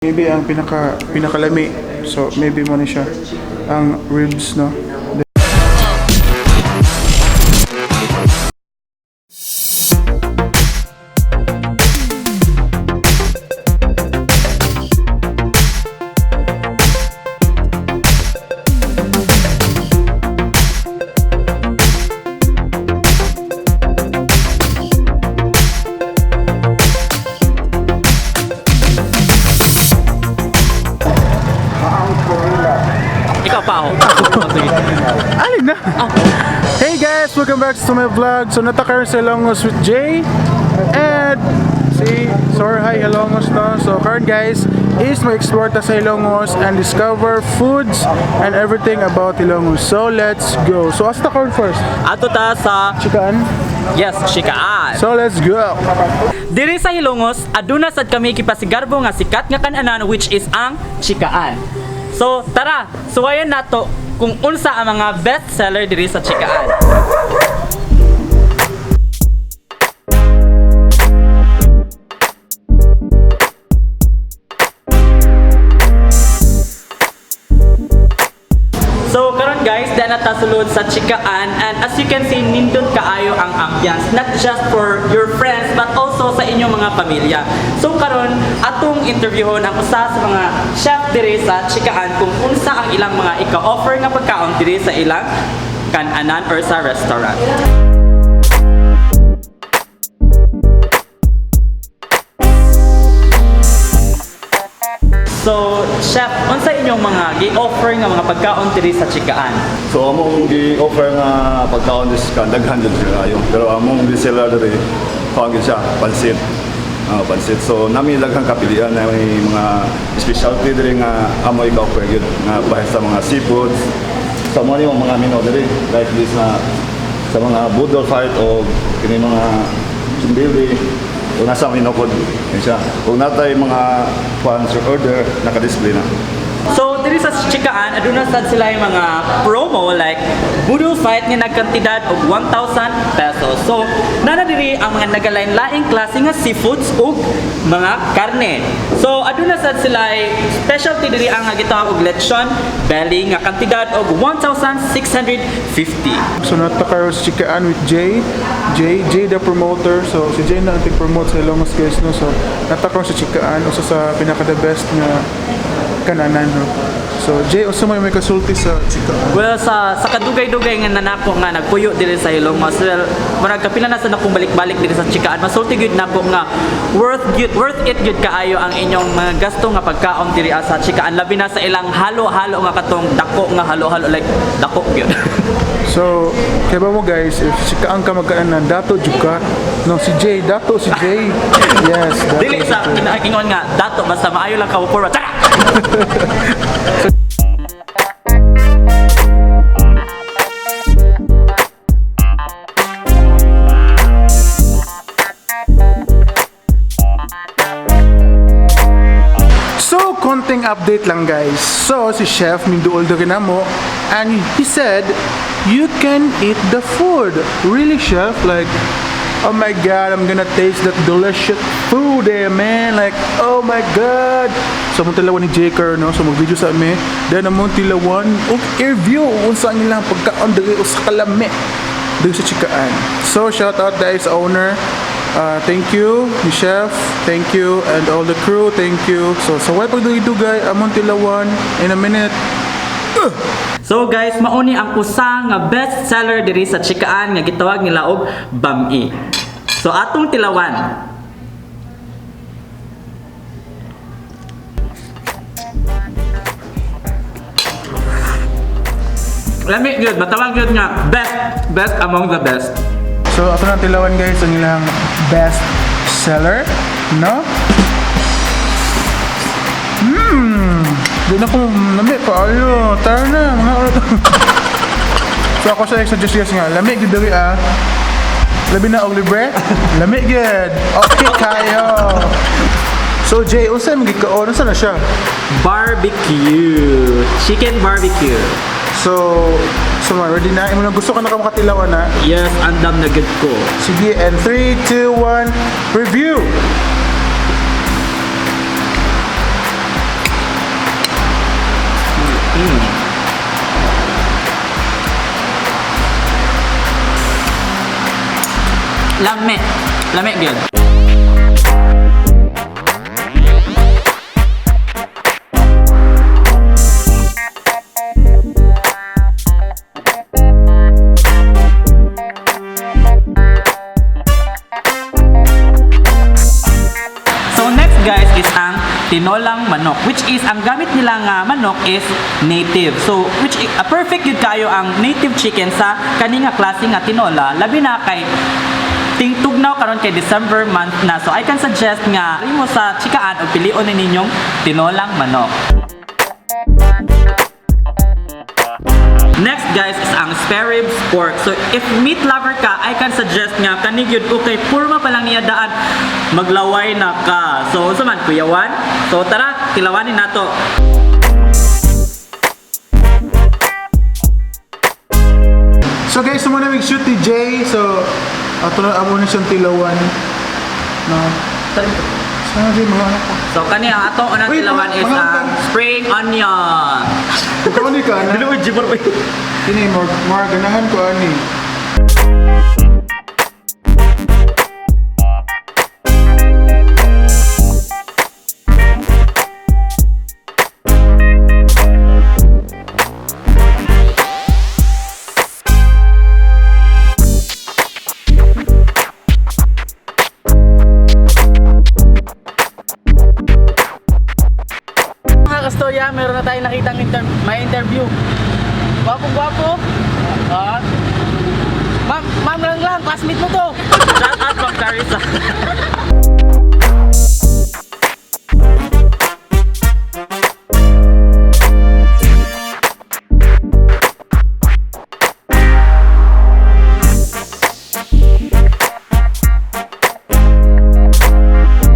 Maybe ang pinakalami. So maybe mo na siya ang ribs, no? Ikaw pa ako. Alin na? Hey guys, welcome back to my vlog. So natakaroon sa Ilongos with Jay and si Sorhay Ilongos na. So current guys is mag-explore ta sa Ilongos and discover foods and everything about Ilongos. So let's go. So asa ta karon first? Ato ta sa Chikaan? yes, Chikaan. So let's go. Diri sa Hilongos, aduna sad kami kipasigarbo nga sikat nga kan-anan which is ang Chikaan. So tara, suwayan nato kung unsa ang mga best seller diri sa Chikaan. So karon guys, dahil nata sulod sa Chikaan and as you can see, nindot kaayo ang ambiance not just for your friends but also sa inyong mga pamilya. So karon atong interviewon ang usa sa mga chef diri sa Chikaan kung unsa ang ilang mga ika-offer nga pagkaon diri sa ilang kan-anan or sa restaurant. So, chef, unsa inyong mga gi-offer nga mga pagkaon diri sa Chikaan? So among gi-offer nga pagkaon is daghan jud kayo. Pero among reseller diri tawag siya pansit. Pansit. So nami daghang kapilian na may mga specialty diri nga amo i-offer gyud nga bahis sa mga seafoods. Sa mga mga menu diri like this na sa mga budol fight o kini mga chimbili o nasa minokod siya. Kung natay mga fans order naka-display na. So, diri sa Chikaan, aduna sad sila yung mga promo like budol fight nga nagkantidad og 1,000 pesos. So, nana diri ang mga nagalain-laing klase nga seafoods ug mga karne. So, aduna sad sila specialty diri ang gitawag og lechon belly nga kantidad og 1,650. So natakaroon sa Chikaan with Jay the promoter. So si Jay na ang promote sa Ilongos guys, no? So natakaroon sa Chikaan, usa sa pinaka the best nga kananan, no? So Jay, usa may kasulti sa Chikaan? Well, sa kadugay-dugay nga nanako nga nagpuyo diri sa Ilongos. Well, murag kapila na sa nakong balik-balik diri sa Chikaan. Masulti gyud nako nga worth it gyud kaayo ang inyong mga gasto nga pagkaon diri sa Chikaan. Labi na sa ilang halo-halo nga katong dako nga halo-halo like dako gyud. So, kaya ba mo guys, if Chikaan ka magkaanan, dato jud ka. No, si Jay, dato si Jay. Yes, dato Dili si sa Jay. ingon nga dato basta maayo lang ka forward. Tara! So, konting update lang guys. So, si Chef Minduol Dorinamo and he said, you can eat the food. Really, Chef? Like, oh my God, I'm gonna taste that delicious food there, man. Like, oh my God. So, mong tilawan ni Jaker, no? So, mag-video sa amin. Then, mong tilawan og air-view. Unsa ang ilang pagkaon diri sa kalami diri sa Chikaan. So, shout out guys, owner. Thank you, the chef, thank you, and all the crew, thank you. So, sa way pagdugay-dugay, among tilawan in a minute. So guys, mauni ang usa nga best seller diri sa Chikaan nga gitawag nila og bami. So atong tilawan. Lamig gyud, matawag gyud nga best among the best. So, ato na tilawan guys, ang ilang best seller, no? Di na ko lamig pa, ayo, tara na, mga oras. So, ako sa suggest guys nga, lamig gyud diri labi na og libre, lamig gyud. Okay kayo. So, Jay, unsa mo gikaon? Unsa na siya? Barbecue. Chicken barbecue. So, ready na? Imo na gusto ka na makatilawan na? Yes, andam na good ko. Sige, and 3, 2, 1, review! Lami. Lami gyud. So next guys is ang tinolang manok, which is ang gamit nila nga manok is native. So which perfect yun kayo ang native chicken sa kani nga klase nga tinola, labi na kay tingtugnaw karon kay December month na. So I can suggest nga imo sa chikaan o pilion ni ninyong tinolang manok. Next guys is ang spare ribs pork. So if meat lover ka, I can suggest nga kani gyud okay purma pa lang niya daan maglaway na ka. So unsa man kuyawan? So tara, tilawanin nato. So guys, muna mag-shoot ni Jay. So, ato na amo na siyang tilawan. No. Sana Jay, mga anak ko. So kani ang ato unang Wait, tilawan is mga- ang spring onion. Ikaw ni ka na. Dili jibor ba? Ini, more ganahan ko ani. Mga kastorya, meron na tayong nakitang may interview. Gwapo-gwapo. Ma'am lang, classmate mo to. Shout out from Carissa.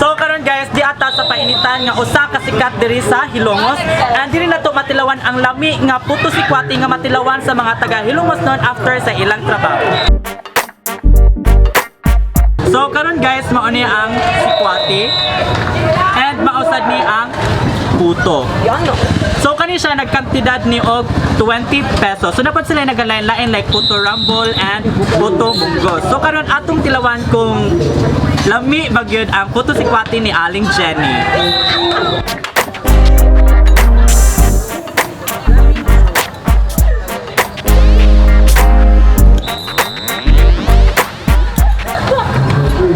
So karon guys, di ata sa painitan nga usa ka sikat diri sa Hilongos, and diri na to matilawan ang lami nga puto sikwati nga matilawan sa mga taga Hilongos noon after sa ilang trabaho. So karon guys, mao ni ang sikwati and mausad ni ang puto. So kani siya nagkantidad ni og 20 pesos. So dapat sila nagalain-lain like puto rumble and puto munggos. So karon atong tilawan kung lami bagyod ang puto sikwati ni Aling Jenny.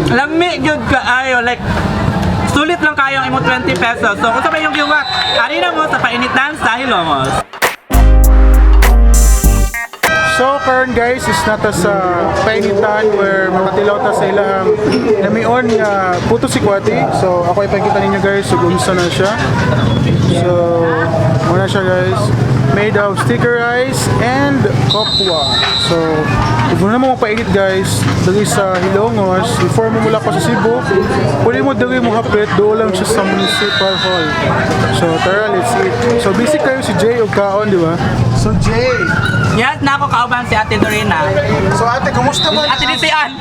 Lami gyud kaayo like sulit lang kayo ang imo 20 pesos. So unsa ba yung giwak? Ari na mo sa painitan sa Hilongos. So karon guys is nata sa painitan where makatilaw ta sa ilang namion nga puto sikwati. So ako ipakita ninyo guys so unsa na siya. So muna siya guys, made of sticker rice and kopwa. So if mo na mo painit guys dali sa Hilongos, before mo mula pa sa Cebu, pwede mo dali mo hapit do lang siya sa municipal hall. So tara, let's eat. So busy kayo si Jay og kaon, di ba? So Jay, Yes, na ako kauban si Ate Dorina. so ate, kumusta man? Ate Disian.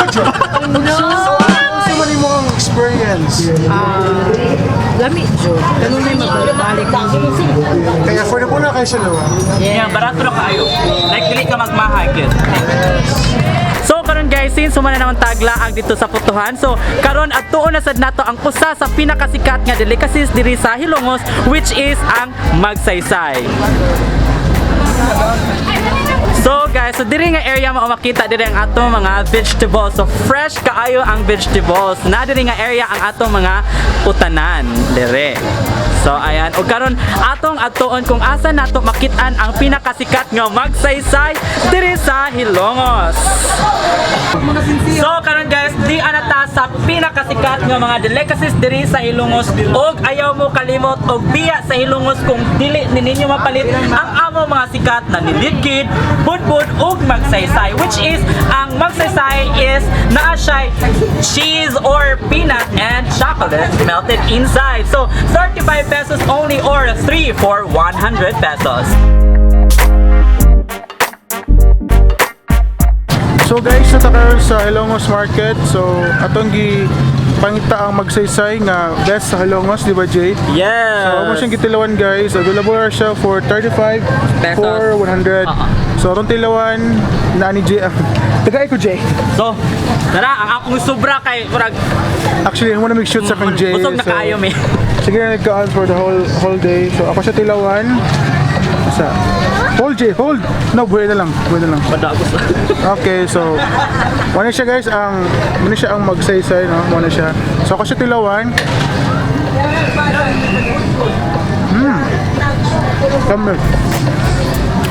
So, ano man mo ang experience? Lami, Jo. Ganun na yung magbalik ng Kaya affordable na kayo sa lawa. Yeah, barato na kayo. Like dili ka magmahay kid. So karon guys, since sumana naman taglaag dito sa putuhan. So karon adtuon na sad nato ang usa sa pinakasikat nga delicacies diri sa Hilongos, which is ang magsaysay. So guys, so diri nga area mo makita diri ang atong mga vegetables. So fresh kaayo ang vegetables. Na diri nga area ang atong mga utanan dire. So ayan, ug karon atong atuon kung asa nato makitaan ang pinakasikat nga magsaysay diri sa Hilongos. So karon guys, di anata sa pinakasikat nga mga delicacies diri sa Hilongos, ug ayaw mo kalimot og biya sa Hilongos kung dili ninyo mapalit ang amo mga sikat na niligid, budbud ug magsaysay, which is ang magsaysay is naa siya cheese or peanut and chocolate melted inside. So 35 pesos only or 3 for 100 pesos. So guys, nata karon sa Hilongos Market. So atong gi pangita ang magsaysay nga best sa Hilongos, di ba Jay? Yes. So amo siyang gitilawan guys. Available ra siya for 35 Pesos. for 100. Uh-huh. So atong tilawan na ni Jay Tagay ko, Jay. So, tara, ang akong sobra kay murag Actually, I wanna make shoot sa kang Jay. busog na kayo me. Sige na nagkaan for the whole day. So, ako sa Tilawan. Sa hold, Jay, hold. No, buhay na lang. Padagos. Okay, so muna siya guys, muna siya ang magsaysay, no? Muna siya. So ako sa Tilawan. Kami.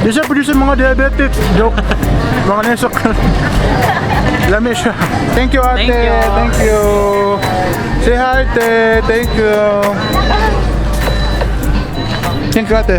Di siya producer mga diabetic. Joke. Mga nesok. Lami siya. Thank you, ate. Thank you. Thank you. Say hi, ate. Thank you. Thank you, ate.